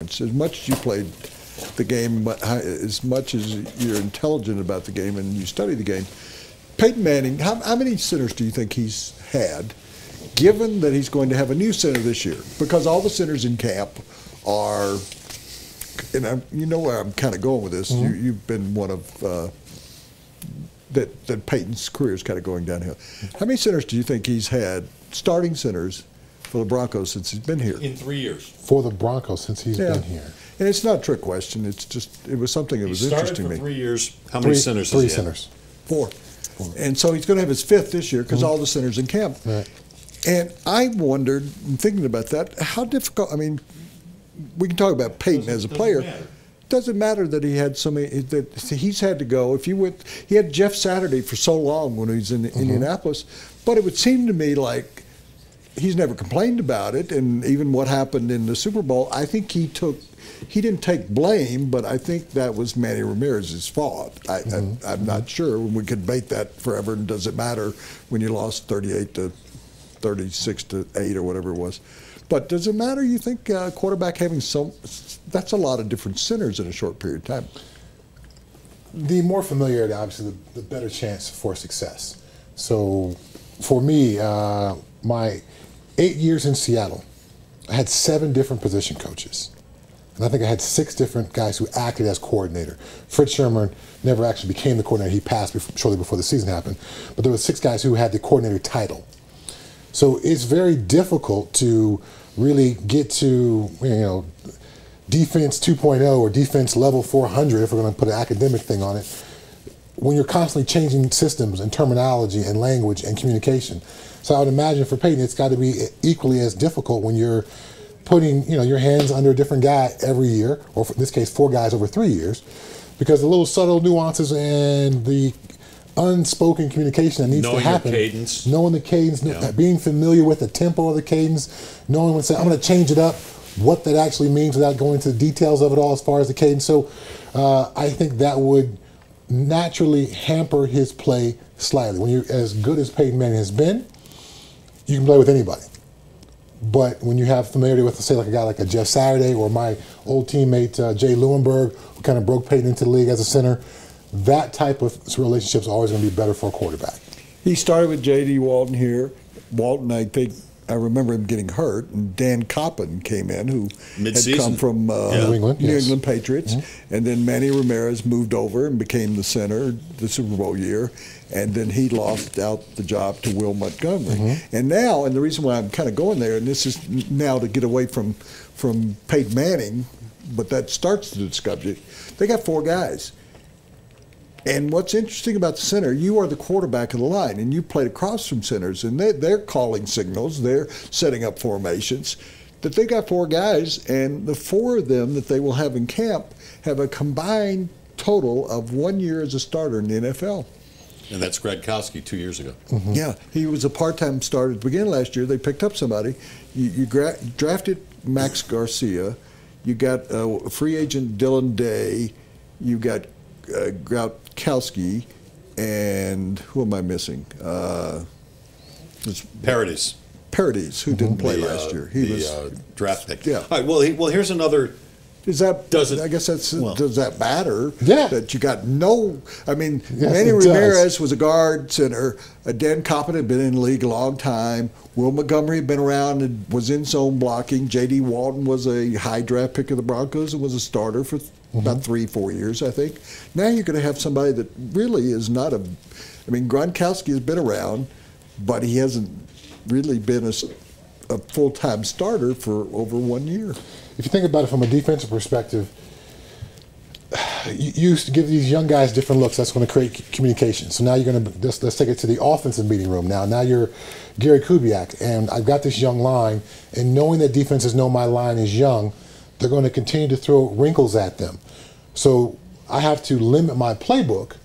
As much as you played the game, as much as you're intelligent about the game and you study the game, Peyton Manning, how many centers do you think he's had, given that he's going to have a new center this year? Because all the centers in camp are, and you know where I'm kind of going with this. Mm-hmm. You've been one of that Peyton's career is kind of going downhill. How many centers do you think he's had, starting centers, for the Broncos since he's been here? In 3 years. For the Broncos since he's been here. And it's not a trick question. It's just, it was something that was interesting to me. 3 years. How many centers has he had? 3 centers. 4. And so he's going to have his 5th this year because all the centers in camp. Right. And I wondered, in thinking about that, how difficult, I mean, we can talk about Peyton as a player. Doesn't matter that he had so many, that he's had to go. If you went, he had Jeff Saturday for so long when he was in Indianapolis, but it would seem to me like he's never complained about it, and even what happened in the Super Bowl, I think he didn't take blame, but I think that was Manny Ramirez's fault. I'm not sure. We could debate that forever, and does it matter when you lost 38 to 36 to 8 or whatever it was? But does it matter, you think, quarterback having that's a lot of different centers in a short period of time? The more familiarity, obviously, the better chance for success. So for me, my 8 years in Seattle, I had 7 different position coaches. And I think I had 6 different guys who acted as coordinator. Fritz Sherman never actually became the coordinator. He passed shortly before the season happened. But there were 6 guys who had the coordinator title. So it's very difficult to really get to, defense 2.0 or defense level 400, if we're going to put an academic thing on it, when you're constantly changing systems and terminology and language and communication. So I would imagine for Peyton, it's got to be equally as difficult when you're putting, your hands under a different guy every year, or in this case, 4 guys over 3 years, because the little subtle nuances and the unspoken communication that needs to happen. Knowing the cadence, being familiar with the tempo of the cadence, knowing when to say, I'm going to change it up, what that actually means without going into the details of it all as far as the cadence. So I think that would naturally hamper his play slightly. When you're as good as Peyton Manning has been, you can play with anybody. But when you have familiarity with, say, like a guy like a Jeff Saturday or my old teammate Jay Lewinberg, who kind of broke Peyton into the league as a center, that type of relationship is always going to be better for a quarterback. He started with J.D. Walton here. Walton, I remember him getting hurt, and Dan Coppin came in, who had come from New England Patriots. And then Manny Ramirez moved over and became the center the Super Bowl year. And then he lost out the job to Will Montgomery. And now, and the reason why I'm kind of going there, and this is now to get away from Peyton Manning, but that starts the discussion, they got 4 guys. And what's interesting about the center, you are the quarterback of the line, and you played across from centers, and they're calling signals, they're setting up formations, that they got 4 guys, and the 4 of them that they will have in camp have a combined total of 1 year as a starter in the NFL. And that's Gradkowski 2 years ago. Yeah, he was a part-time starter at the beginning of last year. They picked up somebody. You drafted Max Garcia. You got free agent Dylan Day. You got Gradkowski, and who am I missing? Paradis. Paradis, who didn't play last year. He was draft pick. Yeah. All right, well, here's another. Does that matter? Yeah. That you got no. I mean, yes, Manny Ramirez was a guard center. Dan Coppin had been in the league a long time. Will Montgomery had been around and was in zone blocking. J.D. Walton was a high draft pick of the Broncos and was a starter for about 3-4 years, I think. Now you're going to have somebody that really is not a. I mean, Gronkowski has been around, but he hasn't really been a full-time starter for over 1 year. If you think about it from a defensive perspective, you used to give these young guys different looks. That's going to create communication. So now you're going to, let's take it to the offensive meeting room now. Now you're Gary Kubiak, and I've got this young line, and knowing that defenses know my line is young, they're going to continue to throw wrinkles at them. So I have to limit my playbook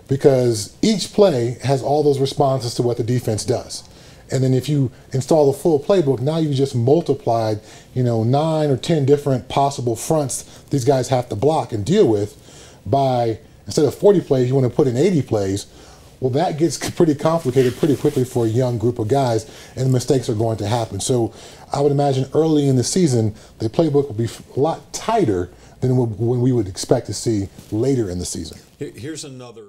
because each play has all those responses to what the defense does. And then if you install the full playbook, now you just multiplied, 9 or 10 different possible fronts these guys have to block and deal with by, instead of 40 plays, you want to put in 80 plays. Well, that gets pretty complicated pretty quickly for a young group of guys, and mistakes are going to happen. So I would imagine early in the season, the playbook will be a lot tighter than when we would expect to see later in the season. Here's another.